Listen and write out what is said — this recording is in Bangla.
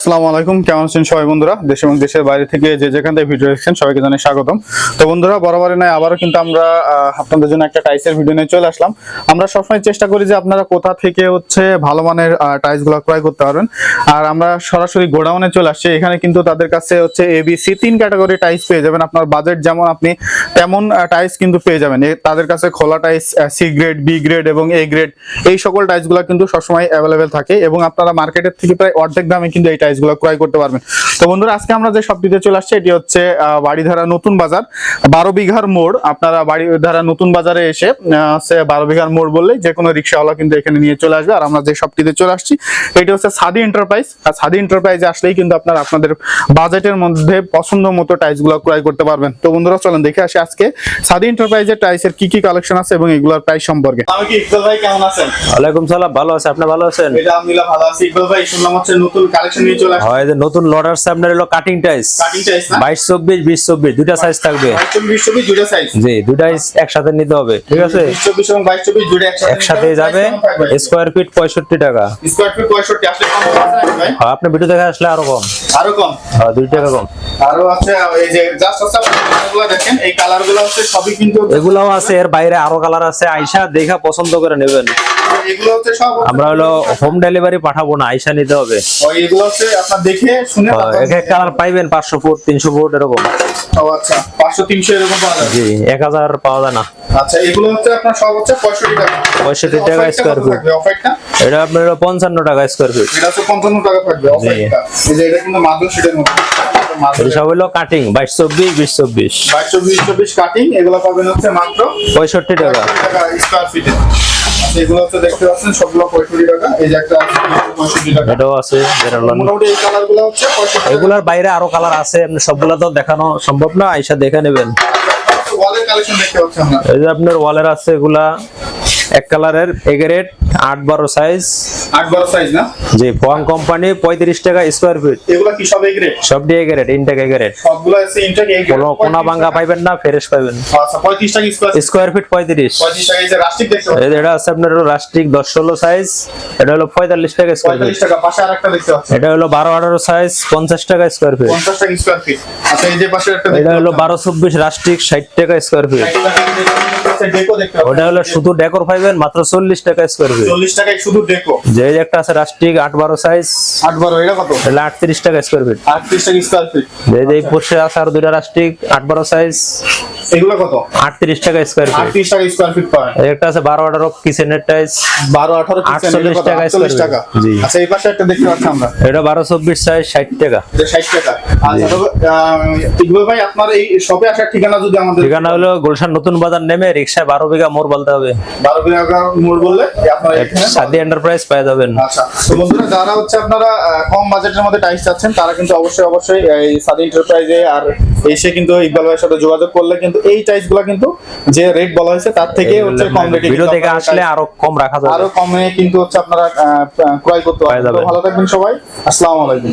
আসসালামু আলাইকুম, কেমন আছেন সবাই বন্ধুরা? দেশ এবং দেশের বাইরে থেকে যে যেখান থেকে ভিডিও দেখছেন সবাইকে জানাই স্বাগতম। তো বন্ধুরা, বরাবরই নয় আবারও কিন্তু আমরা আপনাদের জন্য একটা টাইলসের ভিডিও নিয়ে চলে আসলাম। আমরা সবসময় চেষ্টা করি যে আপনারা কোথা থেকে ভালো মানের টাইলসগুলো ক্রয় করতে পারবেন। আর আমরা সরাসরি গোডাউনে চলে আসছি। এখানে কিন্তু তাদের কাছে এবিসি 3 ক্যাটাগরি টাইলস পেয়ে যাবেন। আপনার বাজেট যেমন আপনি তেমন টাইলস কিন্তু পেয়ে যাবেন। তাদের কাছে খোলা tiles, C grade, B grade এবং এ গ্রেড এই সকল টাইলসগুলো কিন্তু সবসময় অ্যাভেলেবেল থাকে এবং আপনারা মার্কেটের থেকে প্রায় অর্ধেক দামে কিন্তু এই টাইলসগুলো ক্রয় করতে পারবেন। তো বন্ধুরা, আজকে আমরা যে শপটিতে চলে আসছি এটি হচ্ছে বাড়িধারা নতুন বাজার 12 বিঘার মোড়। আপনারা বাড়িধারা নতুন বাজারে এসে 12 বিঘার মোড় বললেই যে কোনো রিক্সাওয়ালা কিন্তু এখানে নিয়ে চলে আসবে। আর আমরা যে শপটিতে চলে আসছি এটি হচ্ছে সাদি এন্টারপ্রাইজ। আর সাদি এন্টারপ্রাইজে আসলেই কিন্তু আপনারা আপনাদের বাজেটের মধ্যে পছন্দ মতো টাইলসগুলো ক্রয় করতে পারবেন। তো বন্ধুরা, চলেন দেখে আসি আজকে সাদি এন্টারপ্রাইজের টাইলসের কি কি কালেকশন আছে এবং এগুলোর প্রাইস সম্পর্কে। আমি কি ইকবাল ভাই, কেমন আছেন? ওয়ালাইকুম সালাম, ভালো আছে। আপনি ভালো আছেন? এটা আলহামদুলিল্লাহ ভালো আছি। ইকবাল ভাই, শুনলাম হচ্ছে নতুন কালেকশন নিয়ে চলে আসছেন। হয় যে নতুন লটার আপনার হলো কাটিং টাইলস। কাটিং টাইলস না? 22 24 20 24 দুইটা সাইজ থাকবে। 22 24 দুইটা সাইজ। জি, দুইটাই একসাথে নিতে হবে, ঠিক আছে? 24 এবং 22 24 দুইটা একসাথে যাবে। স্কয়ার ফিট 65 টাকা। স্কয়ার ফিট 65 আসলে কম আছে ভাই? হ্যাঁ, আপনি ভিডিও দেখে আসলে আরো কম। আরো কম? হ্যাঁ, 2 টাকা কম। আরো আছে এই যে জাস্ট কালারগুলো দেখেন, এই কালারগুলো সবই কিন্তু এগুলাও আছে, এর বাইরে আরো কালার আছে। আয়শা দেখা পছন্দ করে নেবেন। এগুলো সব আমরা হলো হোম ডেলিভারি পাঠাবো না, আয়শা নিতে হবে। এগুলো আপনারা দেখে শুনে এক এক কালার পাইবেন 500 ফুট 300 ফুট এরকম। ও আচ্ছা, 500 300 এরকম পাওয়া যাবে? জি, 1000 পাওয়া যায় না। আচ্ছা, এগুলো আপনার সব 65 টাকা। 65 টাকা স্কয়ার ফিট। অফারটা এটা আপনার 55 টাকা স্কয়ার ফিট। এটা 55 টাকা থাকবে অফারটা। এই যে এটা কিন্তু মাদুর শীটের মধ্যে। এটা সব হলো কাটিং 22 24 20 24 22 20 24 কাটিং। এগুলো পাবেন মাত্র 65 টাকা স্কয়ার ফিটে। এগুলো দেখতে পাচ্ছেন সবগুলো 65 টাকা। এই যে একটা 65 টাকা। এটাও আছে। মোটামুটি এই কালারগুলো 65 টাকা। এগুলার বাইরে আরো কালার আছে, আপনি সবগুলা তো দেখানো সম্ভব না, আইসা দেখে নেবেন। ওয়ালের কালেকশন দেখতে পাচ্ছেন আমরা। এই যে আপনার ওয়ালের আছে এগুলা এক কালারের এ গ্রেড 8-12 সাইজ। 8-12 সাইজ না? জি, ফোয়াং কোম্পানি 35 টাকা স্কয়ার ফিট। এগুলা কি সব এ গ্রেড? সব ডি A grade, intact A grade. সবগুলো আছে ইনটেক এ গ্রেড। কোনা ভাঙা পাবেন না, ফ্রেশ পাবেন। আচ্ছা, 35 টাকা স্কয়ার ফিট 35 টাকা। এই যে রাস্টিক দেখতে পাচ্ছেন, এটা আছে আপনার রাস্টিক 10-16 সাইজ। এটা হলো 45 টাকা স্কয়ার ফিট। 45 টাকা। পাশে আরেকটা দেখতে পাচ্ছেন, এটা হলো 12-18 সাইজ 50 টাকা স্কয়ার ফিট। 50 টাকা স্কয়ার ফিট। আচ্ছা, এই যে পাশে একটা এটা হলো 12-24 রাস্টিক 60 টাকা স্কয়ার ফিট। ডেকো দেখতে পাচ্ছেন। ওটা হলো শুধু ডেকোর পাইবেন মাত্র 40 টাকা স্কয়ার ফিট। 40 টাকায় শুধু ডেকো। যে একটা আছে রাস্টিক 8-12 সাইজ। 8-12 এটা কত? এটা 38 টাকা স্কয়ার ফিট। 38 টাকা স্কয়ার ফিট। যে পোর্শে আছে আর দুইটা রাস্টিক 8-12 সাইজ। এগুলো কত? 38 টাকা স্কয়ার ফিট। 38 টাকা স্কয়ার ফিট পাবেন। একটা আছে 12-18 কিচেনের টাইলস 12-18 48 টাকা স্কয়ার টাকা। ফিট। জি। আচ্ছা, এই পাশে একটা দেখতে পাচ্ছি আমরা, এটা 12-24 সাইজ 60 টাকা। এটা 60 টাকা। আচ্ছা, তবে ইকবাল ভাই, আপনার এই শপে আসার ঠিকানা যদি আমাদের। ঠিকানা হলো গুলশান নতুন বাজার নেমে রিকশায় 12 বিঘা মোড় বলতে হবে। 12 বিঘা মোড় বললে আপনারা এখানে সাদি এন্টারপ্রাইজ পেয়ে যাবেন। আচ্ছা, তো বন্ধুরা, যারা আপনারা কম বাজেটের মধ্যে টাইলস চাচ্ছেন তারা কিন্তু অবশ্যই এই সাদি এন্টারপ্রাইজে আর এসে কিন্তু ইকবাল ভাইয়ের সাথে যোগাযোগ করলে কিন্তু এই টাইলসগুলো কিন্তু যে রেট বলা হয়েছে তার থেকে কম রেটে ভিডিও থেকে আসলে আরো কম রাখা যাবে, আরো কমে কিন্তু আপনারা ক্রয় করতে পারবেন। ভালো থাকবেন সবাই, আসসালামু আলাইকুম।